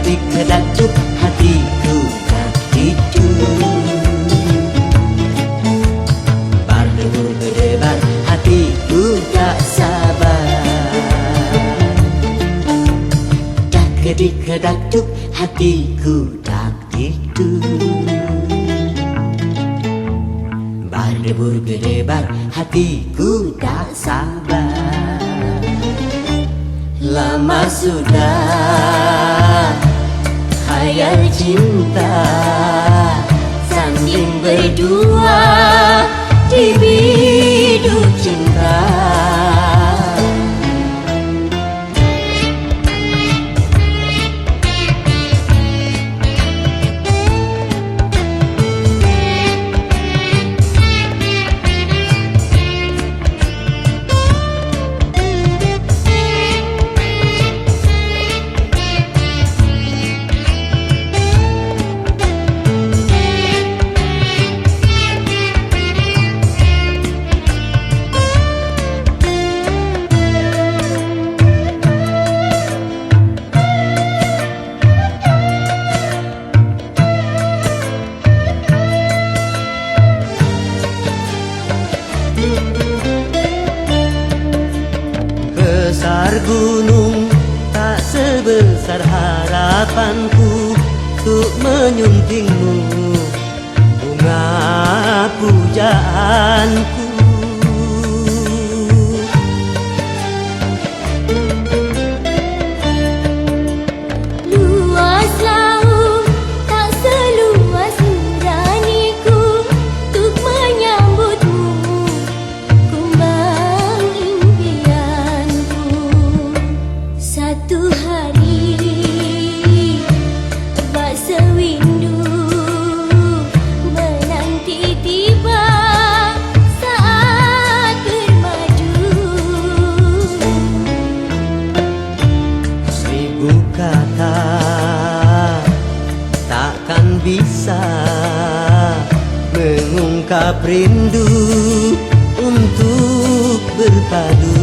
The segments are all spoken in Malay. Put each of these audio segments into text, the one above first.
kedik-kedakduk hatiku tak tidur. Berdebur-berdebar hatiku tak sabar. Tak kedik-kedakduk hatiku tak tidur. Berdebur-berdebar hatiku tak sabar. Lama sudah khayal cinta sanding berdua di biduk cinta. Besar gunung tak sebesar harapanku untuk menyuntingmu bunga pujaanku. Luas laut tak seluas nuraniku untuk menyambutmu kumbang impianku. Satu hari bak sewindu menanti tiba saat bermadu. Seribu kata takkan bisa mengungkap rindu untuk berpadu.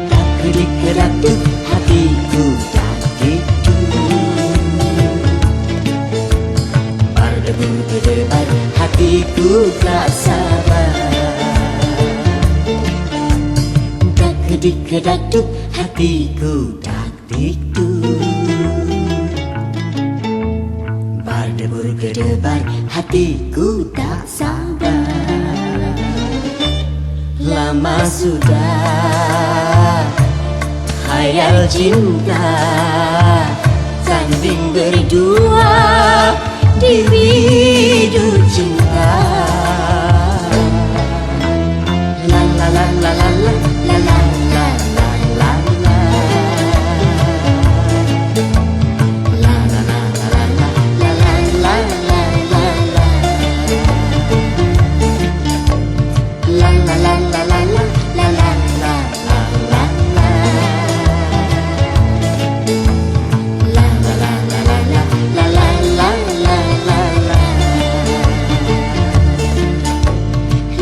Tak kedik-kedakduk hatiku tak tidur. Berdebur-berdebar hatiku tak sabar. Tak kedik-kedakduk hatiku tak tidur. Berdebur-berdebar hatiku tak sabar. Lama sudah khayal cinta sanding berdua di biduk cinta. La la la la la la la la la la la la. La la la la la la la la la la la. La la la la la la la la la la la. La la la la la la la la la la la la.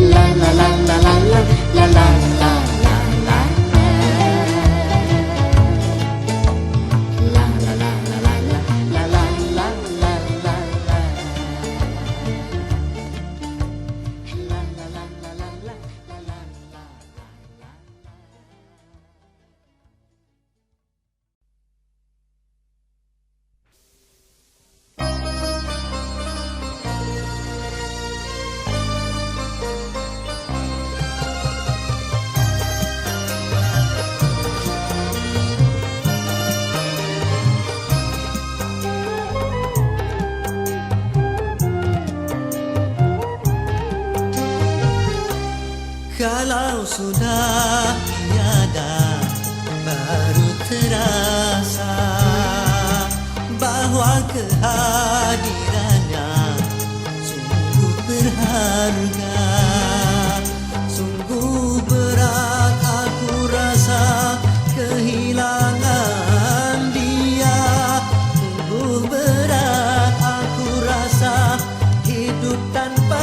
La la la la la la la la la la la. La la la la la la la la la la la. La la la la la la la la la. Kalau sudah tiada, baru terasa bahwa kehadirannya sungguh berharga. Sungguh berat aku rasa kehilangan dia. Sungguh berat aku rasa hidup tanpa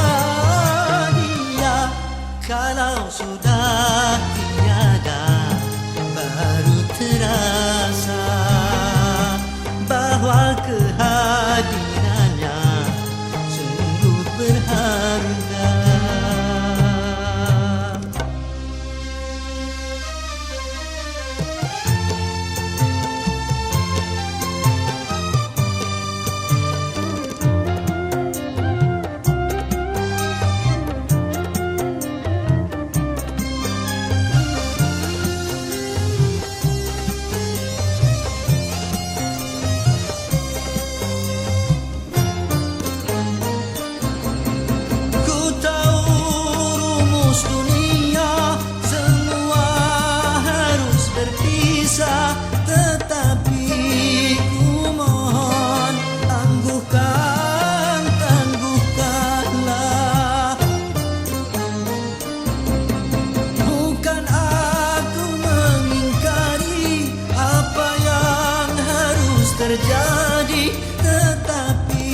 dia. Kalau sudah tiada, baru terasa terjadi, tetapi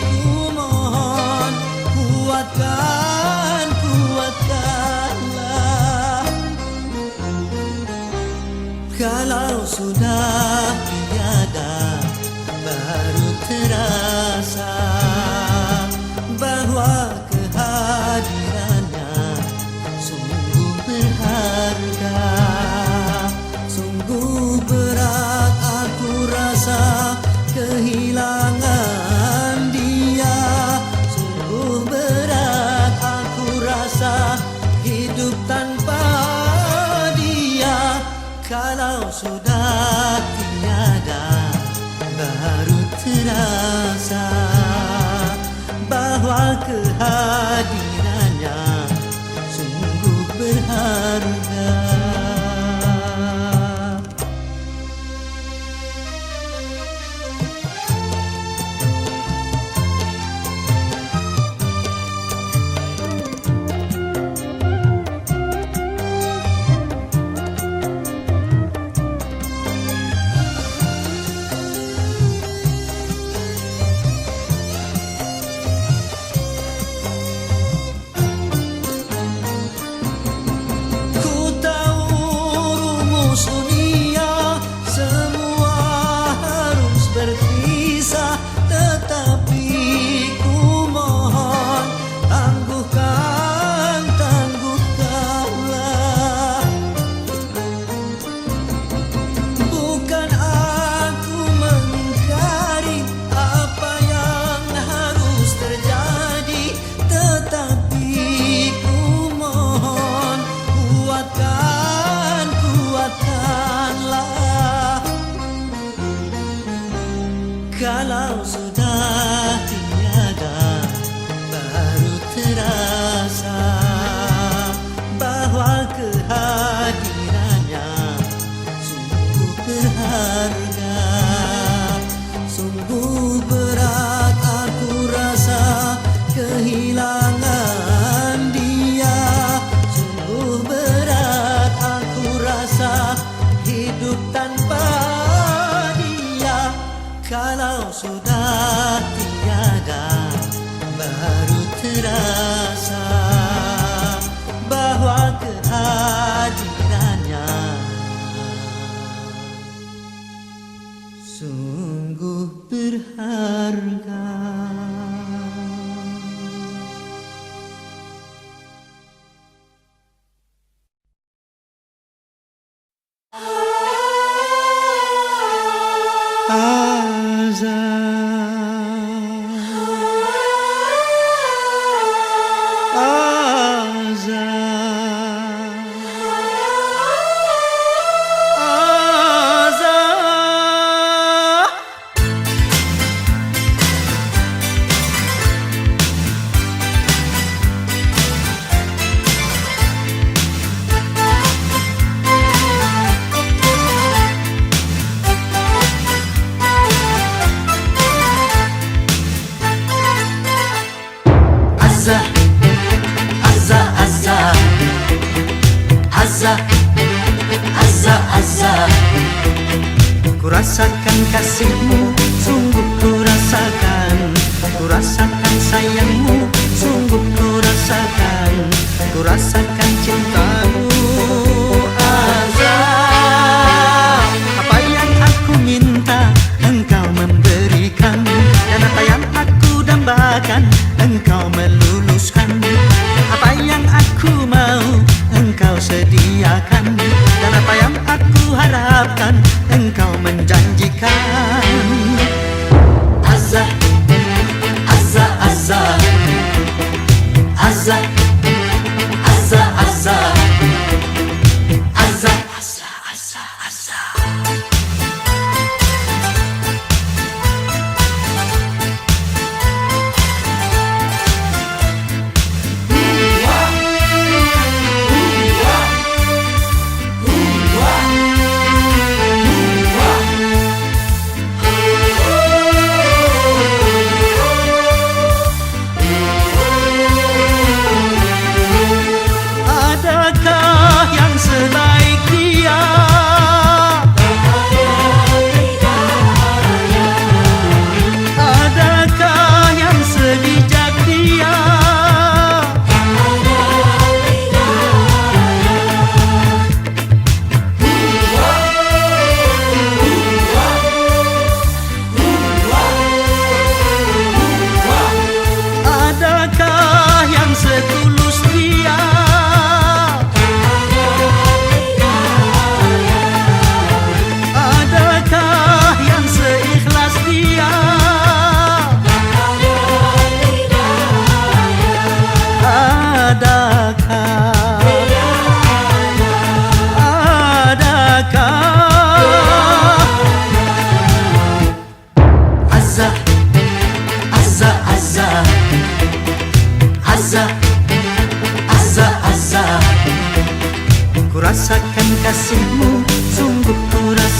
ku mohon kuatkan, kuatkanlah. Kalau sudah tiada, baru terasa bahwa kehadirannya sungguh berharga. Sungguh berat aku rasa kehilangan dia. Sungguh berat aku rasa hidup tanpa dia. Kalau sudah tiada, baru terasa bahwa kehadirannya sungguh berharga. Dunia semua harus berpisah, tetapi ku mohon tangguhkan, tangguhkanlah. Bukan aku mengingkari apa yang harus terjadi, tetapi ku mohon kuatkan, kuatkanlah. Kalau sudah tiada, baru terasa bahwa kehadirannya sungguh berharga. Sungguh berat aku rasa kehilangan dia. Sungguh berat aku rasa hidup tanpa dia. Kalau sudah tiada, baru terasa bahwa kehadirannya sungguh berharga. Ku rasakan kasihmu, sungguh ku rasakan. Ku rasakan sayangmu, sungguh ku rasakan. Ku rasakan cintamu, Azah. Apa yang aku minta, engkau memberikan. Dan apa yang aku dambakan, engkau meluluskan. Apa yang aku mau, engkau sediakan. Dan apa yang aku harapkan, engkau menjanjikan. Azah, Azah, Azah, Azah, Azah, Azah, Azah, Azah, Azah, Azah. Adakah yang sebaik dia?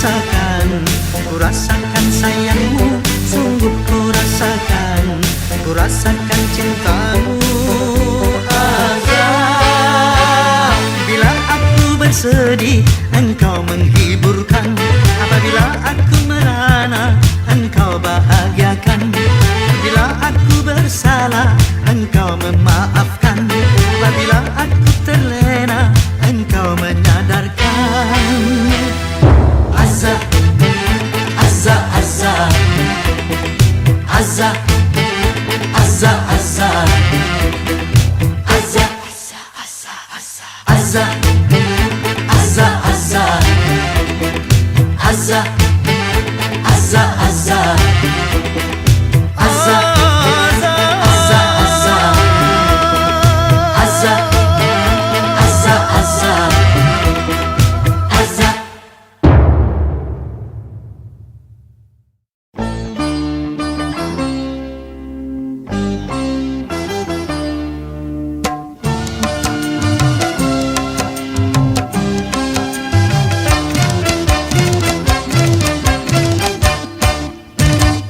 rasakan sayangmu, sungguh ku rasakan cintamu. Azab, bila aku bersedih, engkau menghiburkan. Apabila aku merana, engkau bahagiakan. Bila aku bersalah, engkau memaafkan. Apabila aku terlena, engkau menyadarkan. Azza, Azza, Azza, Azza, Azza, Azza, Azza, Azza, Azza, Azza, Azza, Azza, Azza, Azza,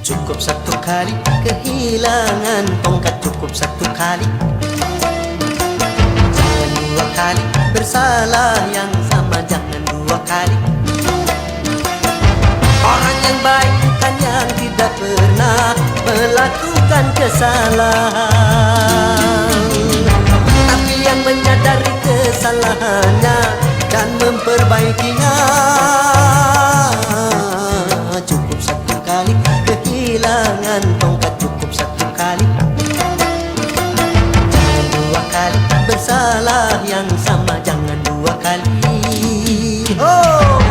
cukup satu kali kehilangan tongkat, cukup satu kali. Jangan dua kali bersalah yang sama, jangan dua kali. Orang yang baik bukan yang tidak pernah melakukan kesalahan, tapi yang menyadari kesalahannya dan memperbaikinya. Cukup satu kali kehilangan tongkat, cukup satu kali. Jangan dua kali bersalah yang sama, jangan dua kali. Oh!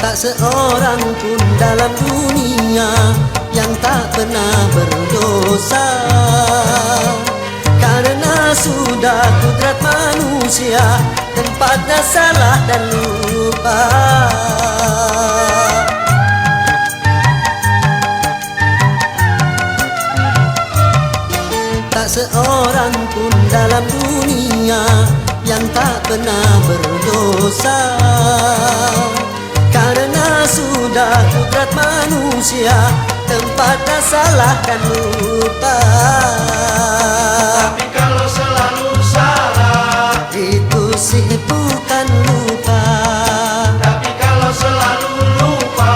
Tak seorang pun dalam dunia yang tak pernah berdosa, karena sudah kudrat manusia tempatnya salah dan lupa. Tak seorang pun dalam dunia yang tak pernah berdosa, karena sudah kudrat manusia tempatnya salah dan lupa. Tapi kalau selalu salah, itu sih bukan lupa. tapi kalau selalu lupa,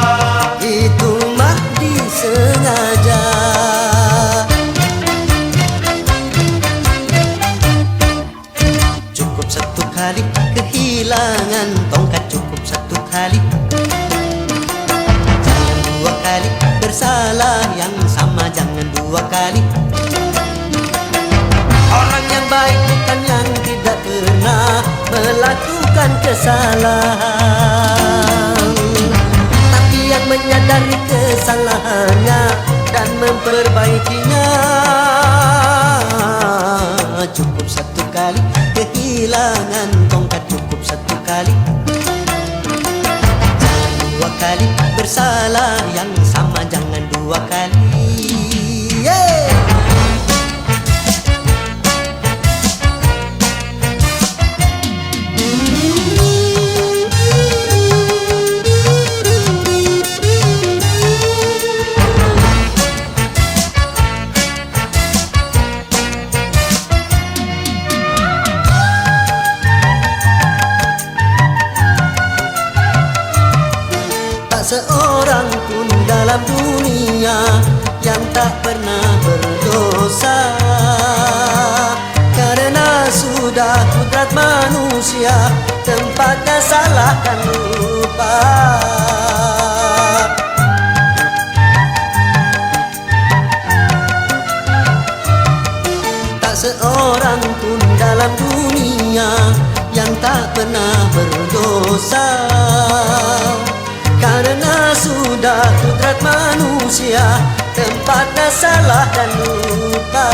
Itu mah disengaja. Cukup satu kali kehilangan tongkat, cukup satu kali. Jangan dua kali bersalah yang sama, jangan dua kali. Orang yang baik bukan yang tidak pernah melakukan kesalahan, tapi yang menyadari kesalahannya dan memperbaikinya. Cukup satu kali kehilangan tongkat, cukup satu kali. Jangan dua kali bersalah yang sama, jangan dua kali. Yeah! Seorang pun dalam dunia yang tak pernah berdosa, karena sudah kudrat manusia tempatnya salah dan lupa. Tak seorang pun dalam dunia yang tak pernah berdosa, karena sudah kudrat manusia tempatnya salah dan lupa.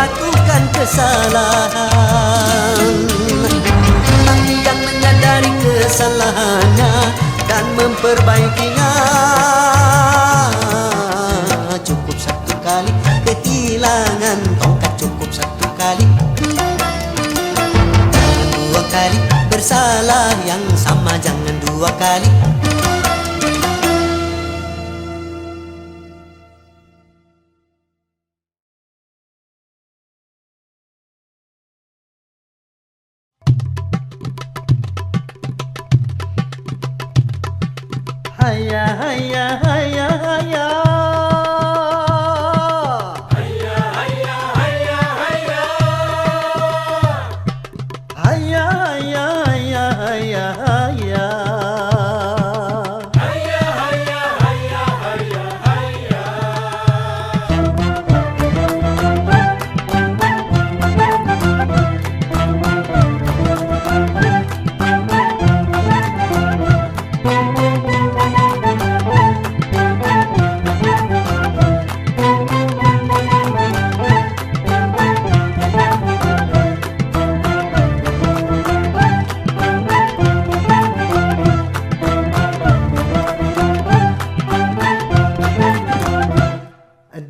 melakukan kesalahan, tapi yang menyadari kesalahannya dan memperbaikinya. Cukup satu kali kehilangan tongkat, cukup satu kali. Jangan dua kali bersalah yang sama, jangan dua kali. Haya haya haya haya, Hayya hayya hayya hayya. haya haya haya haya haya. Hayya hayya hayya hayya hayya.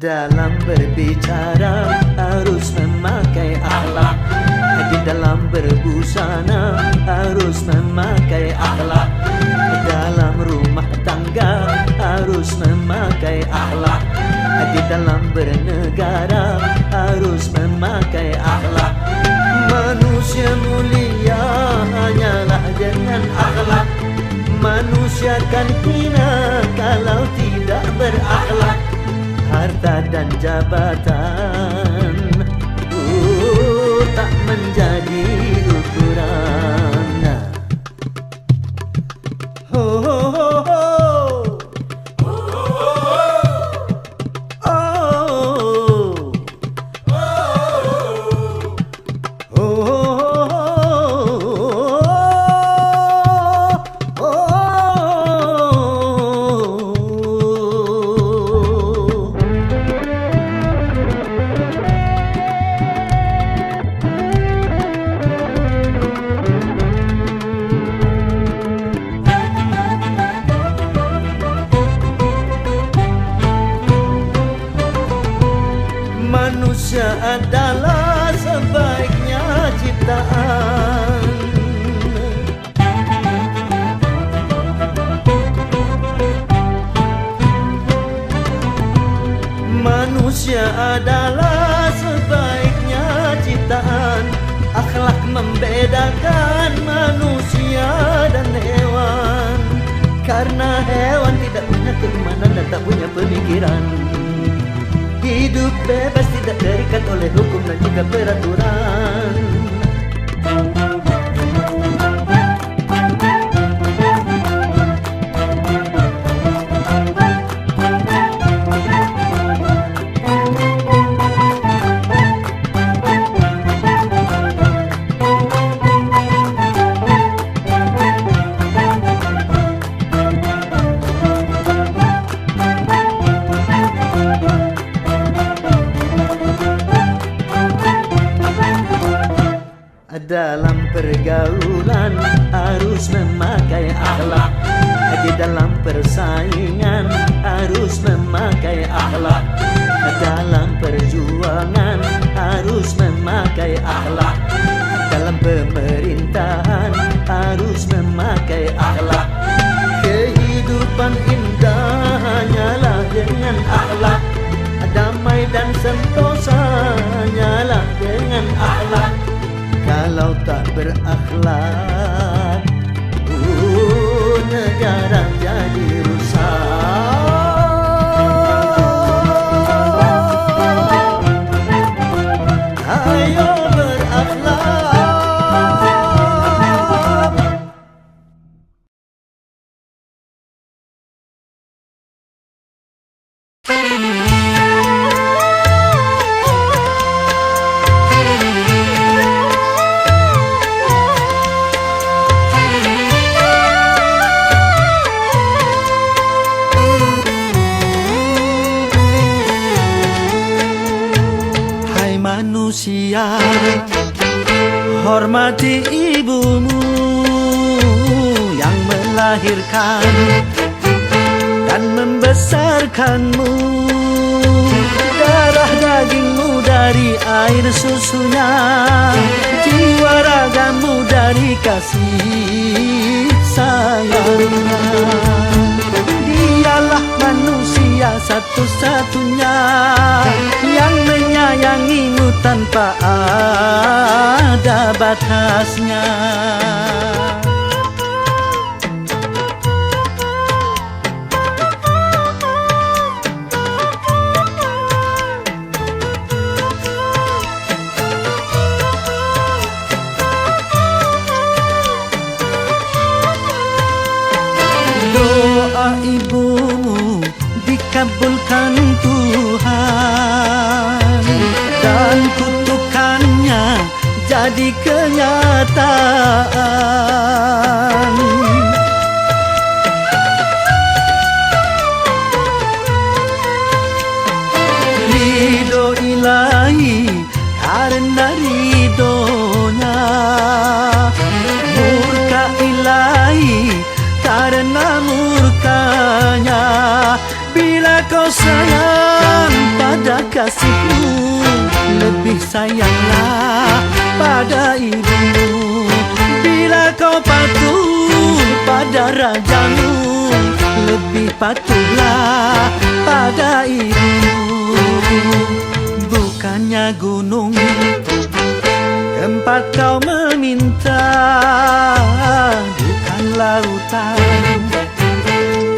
Dalam berbicara harus memakai akhlak, di dalam berbusana harus memakai akhlak, dalam rumah tangga harus memakai akhlak, di dalam bernegara harus memakai akhlak. Manusia mulia hanyalah dengan akhlak, manusia kan hina kalau tidak berakhlak. Harta dan jabatan tak menjadi ukuran. Ho ho ho ho. Manusia adalah sebaiknya ciptaan, manusia adalah sebaiknya ciptaan. Akhlak membedakan manusia dan hewan, karena hewan tidak punya keimanan dan tak punya pemikiran. Hidup bebas tidak terikat oleh hukum dan juga peraturan. Dalam pergaulan harus memakai akhlak, di dalam persaingan harus memakai akhlak, dalam perjuangan harus memakai akhlak, dalam pemerintahan harus memakai akhlak. Kehidupan indah hanyalah dengan akhlak, damai dan sentosa hanyalah dengan akhlak. Kalau tak berakhlak, negara jadi rusak. Ayo berakhlak. hormati ibumu yang melahirkan dan membesarkanmu. Darah dagingmu dari air susunya, jiwa ragamu dari kasih sayangnya. Dialah manusia satu-satunya yang menyayangimu tanpa ada batasnya. Doa ibumu dikabulkan Tuhan dan kutukannya jadi kenyataan. Ridho ilahi karena ridhonya, murka ilahi karena murkanya. Bila kau sayang pada kasihmu, lebih sayanglah pada ibumu. Bila kau patuh pada rajamu, lebih patuhlah pada ibumu. Bukannya gunung tempat kau meminta, bukan lautan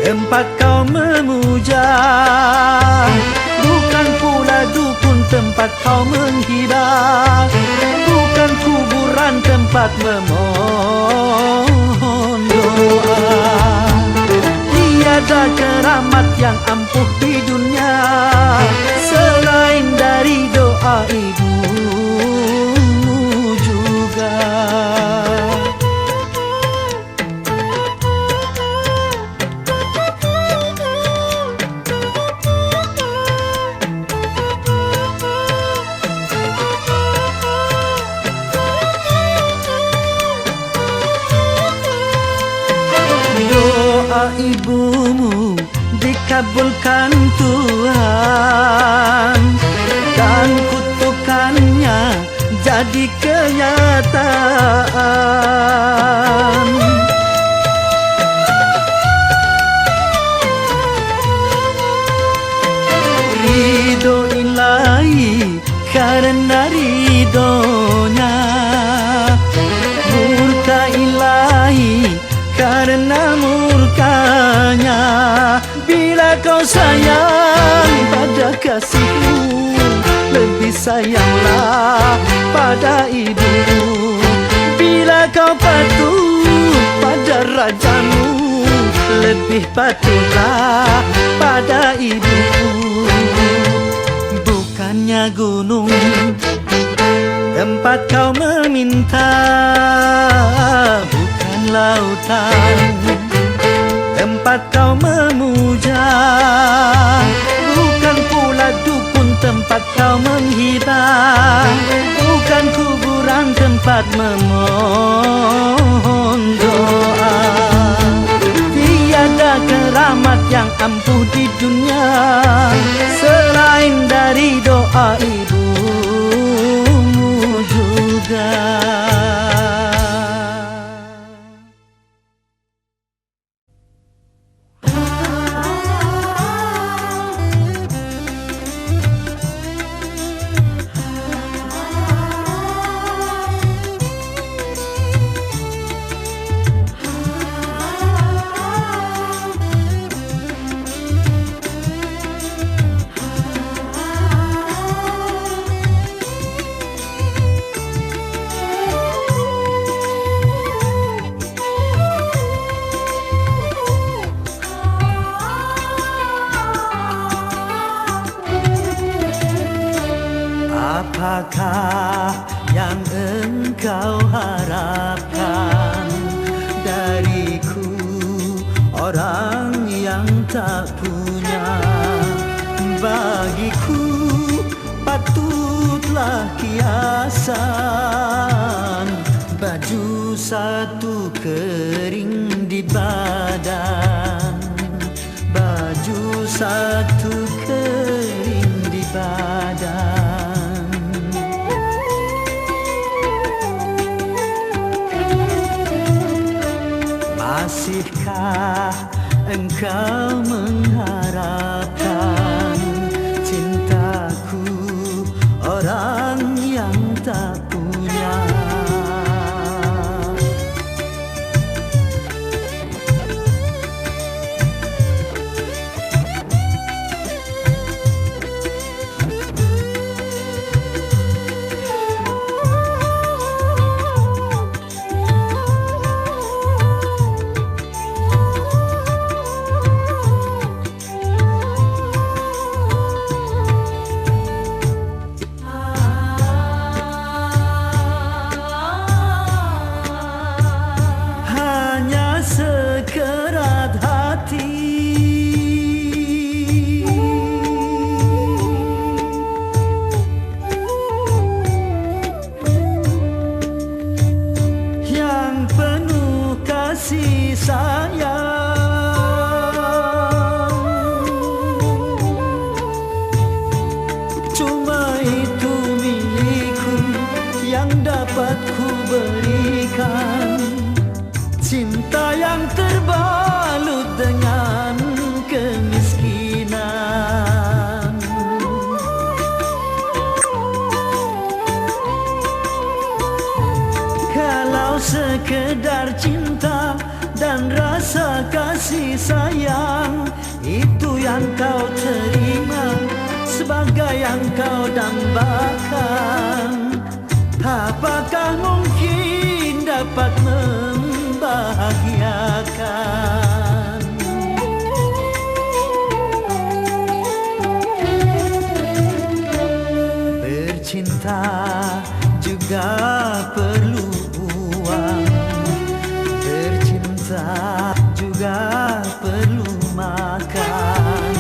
tempat kau memuja, bukan pula dukun tempat kau menghibah, bukan kuburan tempat memohon doa. Tiada keramat yang ampuh di dunia selain dari doa ibumu juga. Doa ibumu dikabulkan Tuhan dan kutukannya jadi kenyataan. Ridho ilahi karena ridhonya, murka ilahi karena murkanya. Bila kau sayang pada kasihmu, lebih sayanglah pada ibumu. Bila kau patuh pada rajamu, lebih patuhlah pada ibumu. Bukannya gunung tempat kau meminta, bukan lautan tempat kau memuja, bukan pula dukun tempat kau menghibah, bukan kuburan tempat memohon doa. Tiada keramat yang ampuh di dunia selain dari doa ibumu juga. Apakah yang engkau harapkan dariku, orang yang tak punya? Bagiku patutlah kiasan Baju satu kering di badan, baju satu kering di badan. Masihkah engkau mengharapkan cintaku, orang yang tak punya? Sekerat hati yang penuh kasih sayang, cuma itu milikku yang dapat ku berikan. Cinta yang terbalut dengan kemiskinan. Kalau sekedar cinta dan rasa kasih sayang, itu yang kau terima sebagai yang kau dambakan, apakah mungkin dapat membahagiakan? Bercinta juga perlu uang, bercinta juga perlu makan.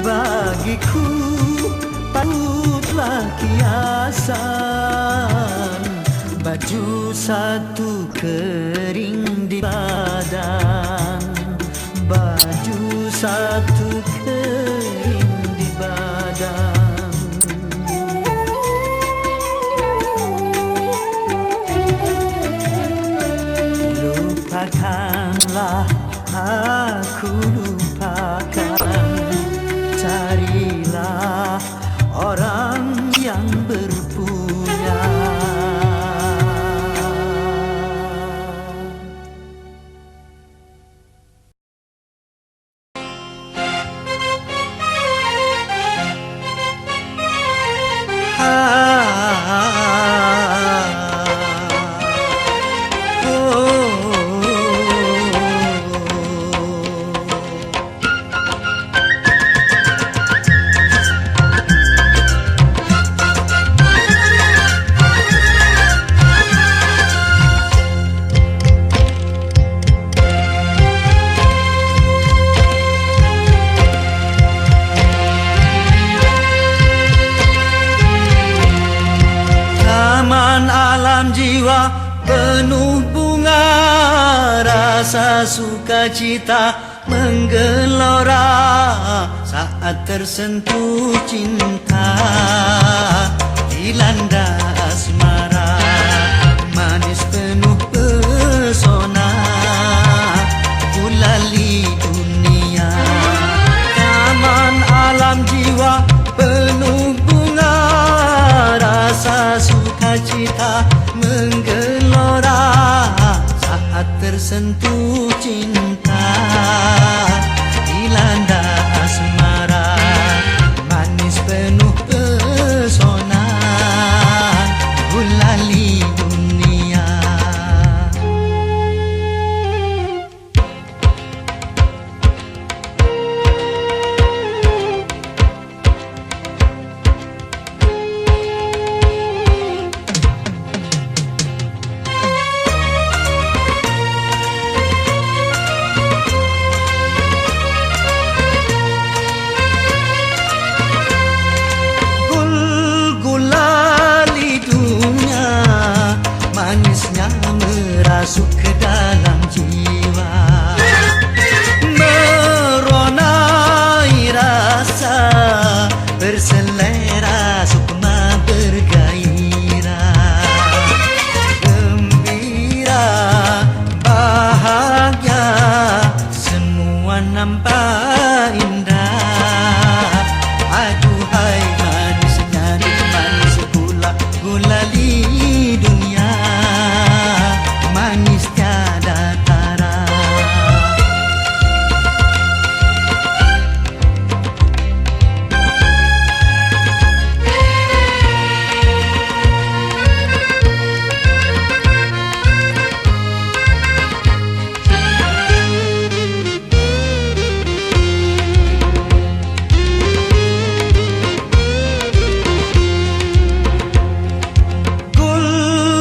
Bagiku patutlah kiasan, baju satu kering di badan, baju satu kering di badan. Lupakanlah aku, lupakan, carilah orang yang berpunya. Alam jiwa penuh bunga, rasa sukacita menggelora saat tersentuh cinta, dilanda asmara, manis penuh pesona, kulali dunia. Taman alam jiwa penuh bunga, rasa sukacita menggelora saat tersentuh cinta, dilanda asmara, manis penuh pesona, gulali dunia. indah. Aduhai manisnya manis gula gulali dunia, manis tiada tara.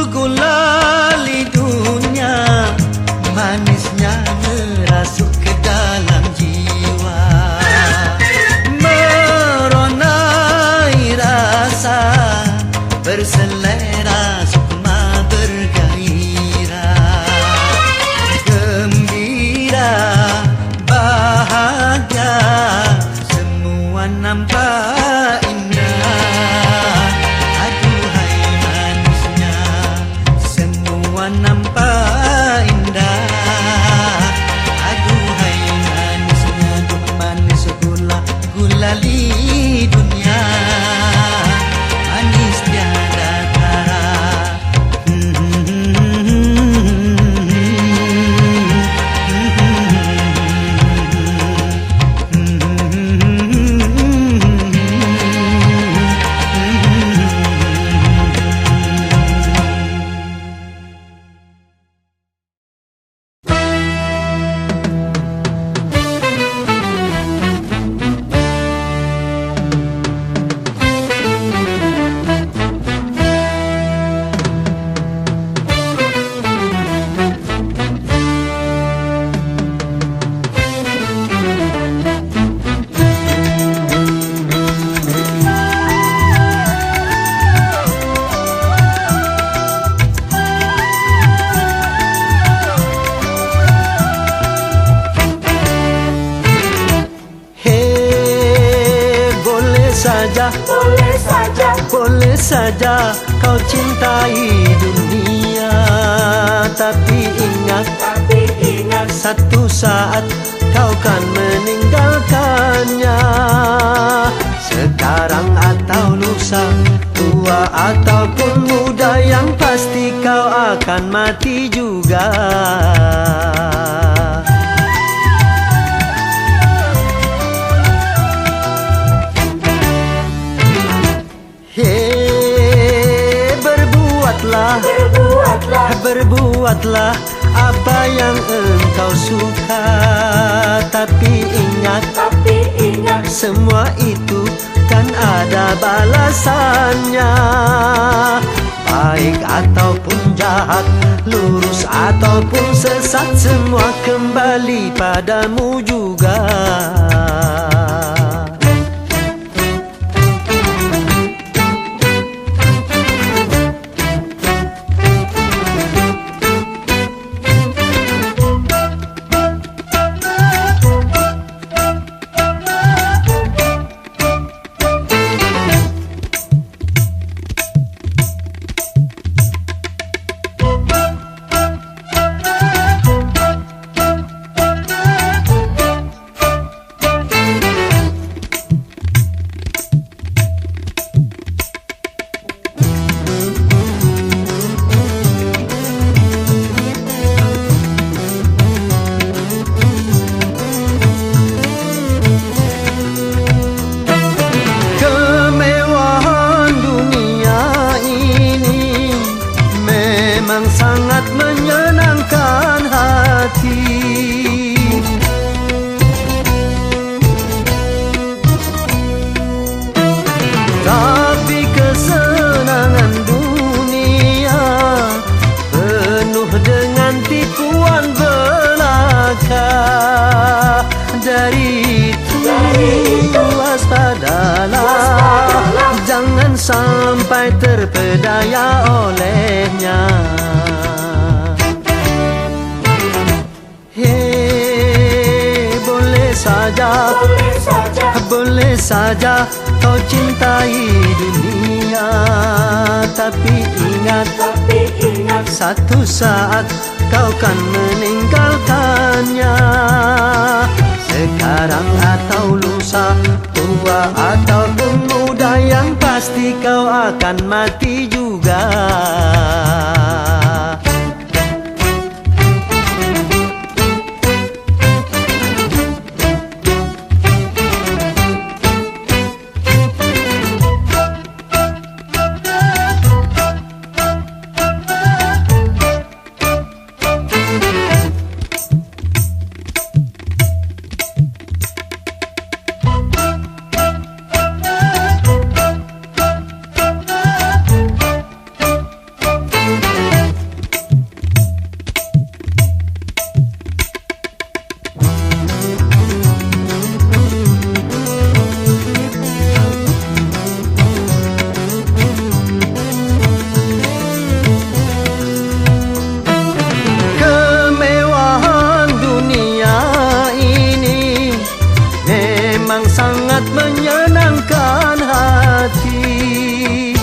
Gulali dunia, manisnya merasuk ke dalam jiwa, meronai rasa, berselera sukma bergairah, gembira bahagia, semua nampak indah. Aduhai manisnya, semua nampak indah. Aduhai manisnya, manis gula gulali dunia, manis tiada tara. Boleh saja kau cintai dunia, tapi ingat satu saat kau kan meninggalkannya. Sekarang atau lusa, tua ataupun muda, yang pasti kau akan mati juga. Berbuatlah apa yang engkau suka, tapi ingat semua itu kan ada balasannya. Baik ataupun jahat, lurus ataupun sesat, semua kembali padamu juga. Sangat menyenangkan hati, tapi kesenangan dunia penuh dengan tipuan belaka. Dari itu waspadalah, jangan sampai terpedaya olehnya. Boleh saja kau cintai dunia, tapi ingat satu saat kau kan meninggalkannya. sekarang atau lusa, tua atau muda, yang pasti kau akan mati juga. Sangat menyenangkan hati,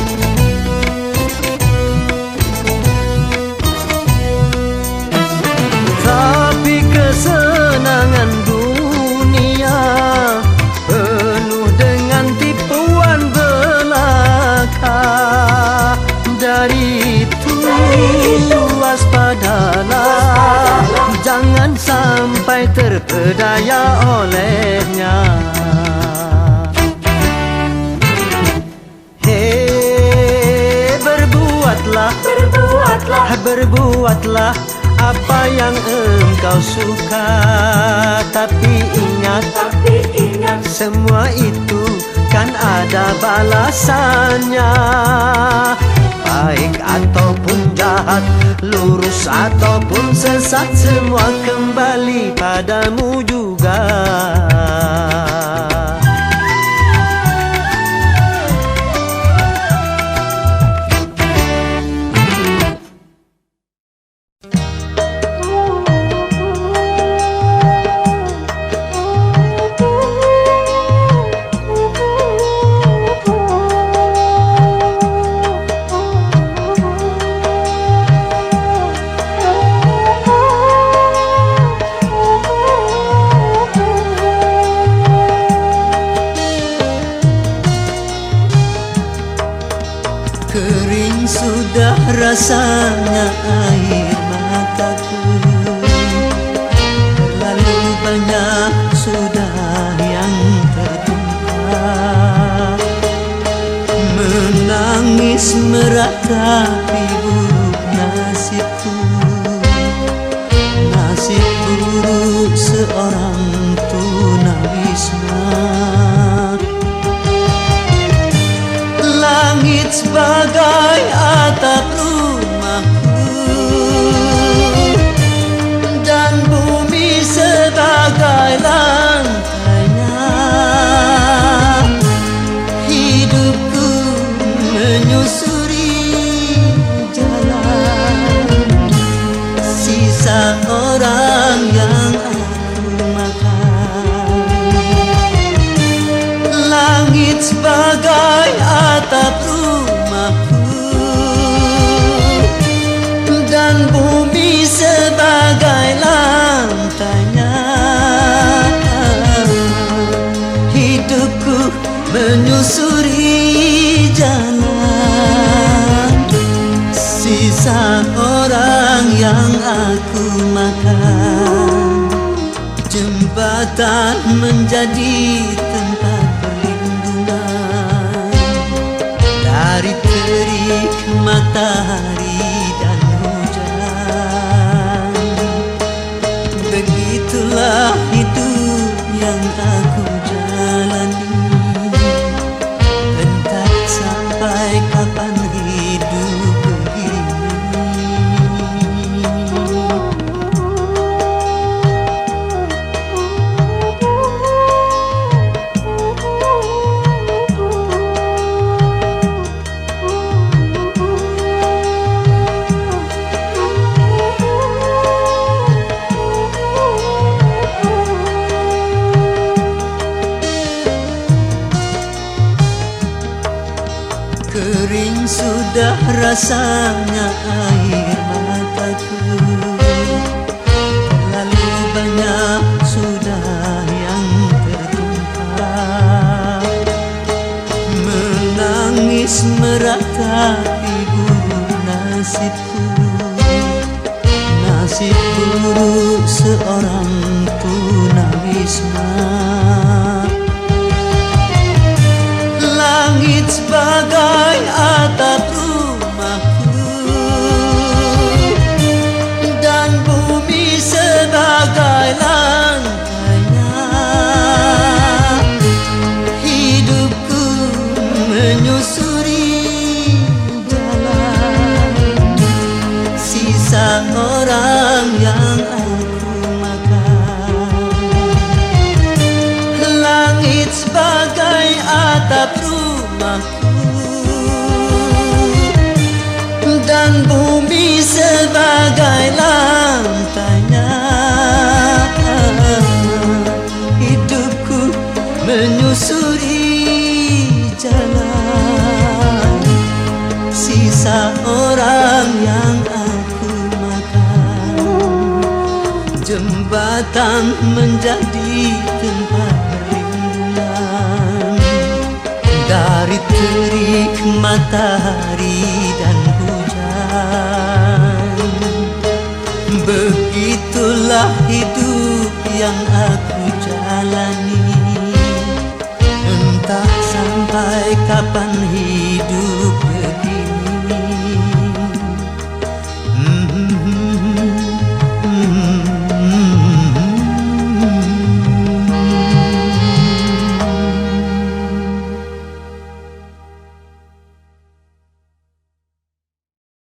tapi kesenangan dunia penuh dengan tipuan belaka. Dari itu waspadalah, jangan sampai terpedaya olehnya. Berbuatlah apa yang engkau suka, tapi ingat semua itu kan ada balasannya. Baik ataupun jahat, lurus ataupun sesat, semua kembali padamu juga. Kering sudah rasanya air mataku, terlalu banyak sudah yang tertumpah. Menangis meratapi buruk nasibku, nasib buruk seorang tunawisma. Langit sebagai atap rumahku, dan bumi sebagai lantainya. Hidupku menyusuri jalan sisa orang yang aku makan. Langit sebagai atap rumahku, dan bumi sebagai lantainya. Hidupku menyusuri jalan sisa orang yang aku makan. Jembatan menjadi tempat perlindungan dari terik matahari dan hujan. Begitulah hidup yang aku jalani, entah sampai kapan hidup begini. Kering sudah rasanya air mataku, terlalu banyak sudah yang meratapi buruk nasibku, nasib buruk seorang tunawisma. Langit sebagai atap rumahku dan bumi sebagai lantainya. Hidupku menyusuri jalan sisa orang yang aku makan. Langit sebagai atap rumahku dan bumi sebagai lantainya. Hidupku menyusuri jalan sisa orang yang aku makan. Jembatan menjadi tempat perlindungan dari terik matahari dan hujan. Begitulah hidup yang aku jalani, entah sampai kapan hidup